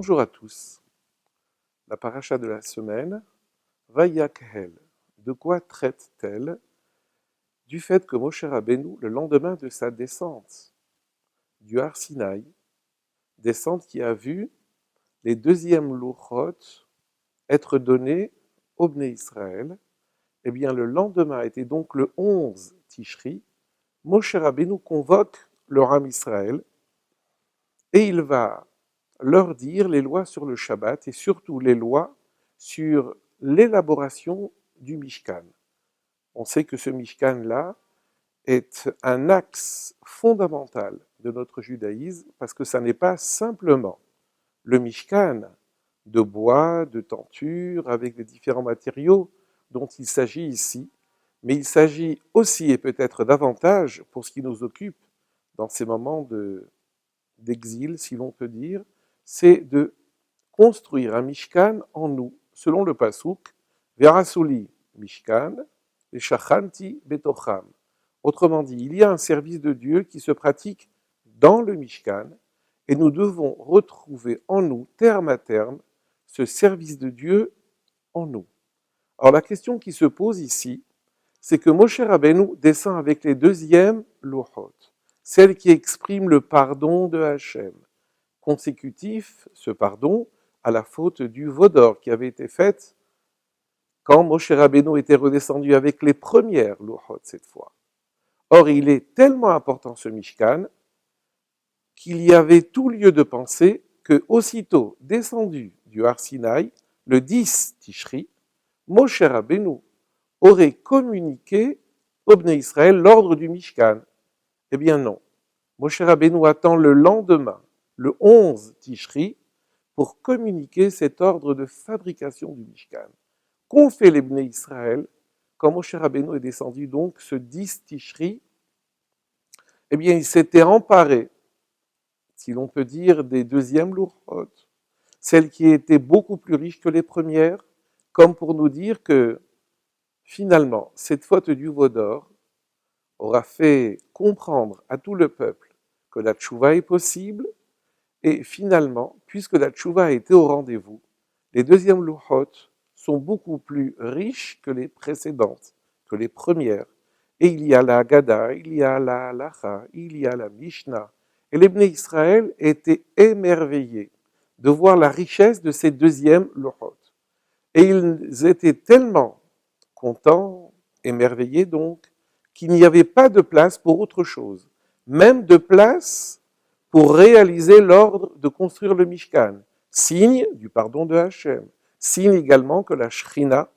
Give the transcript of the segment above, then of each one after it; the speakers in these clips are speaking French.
Bonjour à tous. La paracha de la semaine, Vayakhel. De quoi traite-t-elle? Du fait que Moshe Rabbeinu, le lendemain de sa descente du Har Sinaï, descente qui a vu les deuxièmes louchot être donnés au Bnei Israël, eh bien le lendemain était donc le 11 Tishri, Moshe Rabbeinu convoque le Ham Israël et il va leur dire les lois sur le Shabbat et surtout les lois sur l'élaboration du Mishkan. On sait que ce Mishkan-là est un axe fondamental de notre judaïsme parce que ça n'est pas simplement le Mishkan de bois, de tenture, avec les différents matériaux dont il s'agit ici, mais il s'agit aussi et peut-être davantage, pour ce qui nous occupe dans ces moments d'exil, si l'on peut dire, c'est de construire un Mishkan en nous, selon le Pasuk, Verasuli Mishkan, Veshachanti Betocham. Autrement dit, il y a un service de Dieu qui se pratique dans le Mishkan, et nous devons retrouver en nous, terme à terme, ce service de Dieu en nous. Alors la question qui se pose ici, c'est que Moshe Rabbeinu descend avec les deuxièmes louchot, celles qui expriment le pardon de Hachem, consécutif, ce pardon, à la faute du Vaudor qui avait été faite quand Moshe Rabbeinu était redescendu avec les premières louchot cette fois. Or, il est tellement important ce Mishkan qu'il y avait tout lieu de penser que aussitôt descendu du Har Sinaï, le 10 Tishri, Moshe Rabbeinu aurait communiqué au Bnei Israël l'ordre du Mishkan. Eh bien non. Moshe Rabbeinu attend le lendemain, le 11 Tishri, pour communiquer cet ordre de fabrication du Mishkan. Qu'ont fait les Bnei Israël quand Moshe Rabbeinu est descendu donc ce 10 Tishri? Eh bien, il s'était emparé, si l'on peut dire, des deuxièmes louchot, celles qui étaient beaucoup plus riches que les premières, comme pour nous dire que finalement, cette faute du Vaudor aura fait comprendre à tout le peuple que la tchouva est possible, et finalement, puisque la tchouva a été au rendez-vous, les deuxièmes louchot sont beaucoup plus riches que les précédentes, que les premières. Et il y a la Haggadah, il y a la Halacha, il y a la Mishnah. Et les Bnei Israël étaient émerveillés de voir la richesse de ces deuxièmes louchot. Et ils étaient tellement contents, émerveillés donc, qu'il n'y avait pas de place pour autre chose, même de place pour réaliser l'ordre de construire le Mishkan, signe du pardon de Hachem, signe également que la Shrina,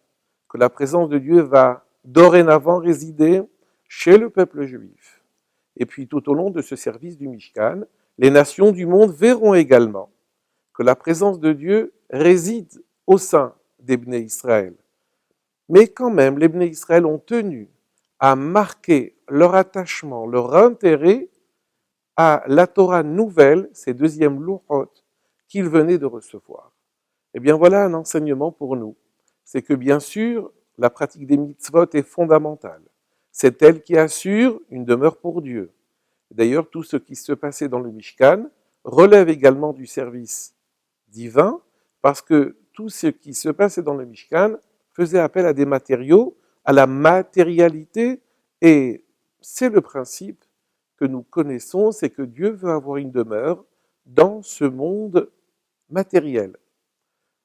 que la présence de Dieu va dorénavant résider chez le peuple juif. Et puis tout au long de ce service du Mishkan, les nations du monde verront également que la présence de Dieu réside au sein des Bnei Israël. Mais quand même, les Bnei Israël ont tenu à marquer leur attachement, leur intérêt à la Torah nouvelle, ces deuxièmes louchot qu'ils venaient de recevoir. Eh bien voilà un enseignement pour nous. C'est que bien sûr, la pratique des mitzvot est fondamentale. C'est elle qui assure une demeure pour Dieu. D'ailleurs, tout ce qui se passait dans le Mishkan relève également du service divin, parce que tout ce qui se passait dans le Mishkan faisait appel à des matériaux, à la matérialité, et c'est le principe que nous connaissons, c'est que Dieu veut avoir une demeure dans ce monde matériel.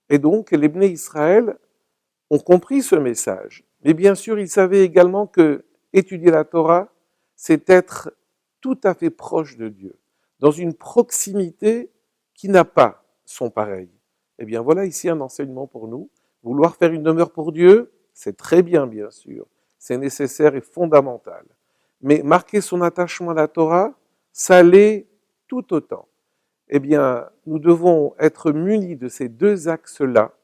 Et donc, les Bnei Israël ont compris ce message. Mais bien sûr, ils savaient également que étudier la Torah, c'est être tout à fait proche de Dieu, dans une proximité qui n'a pas son pareil. Eh bien, voilà ici un enseignement pour nous. Vouloir faire une demeure pour Dieu, c'est très bien, bien sûr. C'est nécessaire et fondamental. Mais marquer son attachement à la Torah, ça l'est tout autant. Eh bien, nous devons être munis de ces deux axes-là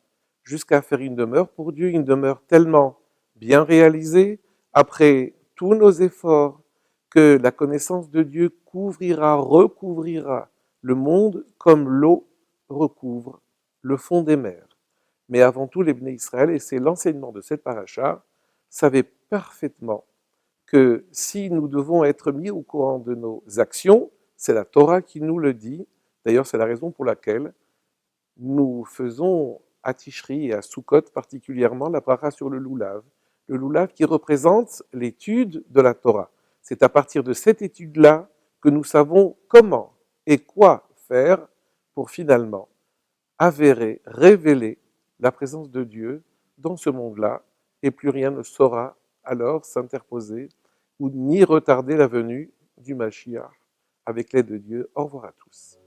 jusqu'à faire une demeure pour Dieu, une demeure tellement bien réalisée, après tous nos efforts, que la connaissance de Dieu couvrira, recouvrira le monde comme l'eau recouvre le fond des mers. Mais avant tout, les Bnei Israël, et c'est l'enseignement de cette paracha, savaient parfaitement que si nous devons être mis au courant de nos actions, c'est la Torah qui nous le dit. D'ailleurs, c'est la raison pour laquelle nous faisons à Tishri et à Sukkot particulièrement la bracha sur le lulav qui représente l'étude de la Torah. C'est à partir de cette étude-là que nous savons comment et quoi faire pour finalement avérer, révéler la présence de Dieu dans ce monde-là, et plus rien ne saura alors s'interposer ou ni retarder la venue du Mashiach. Avec l'aide de Dieu, au revoir à tous.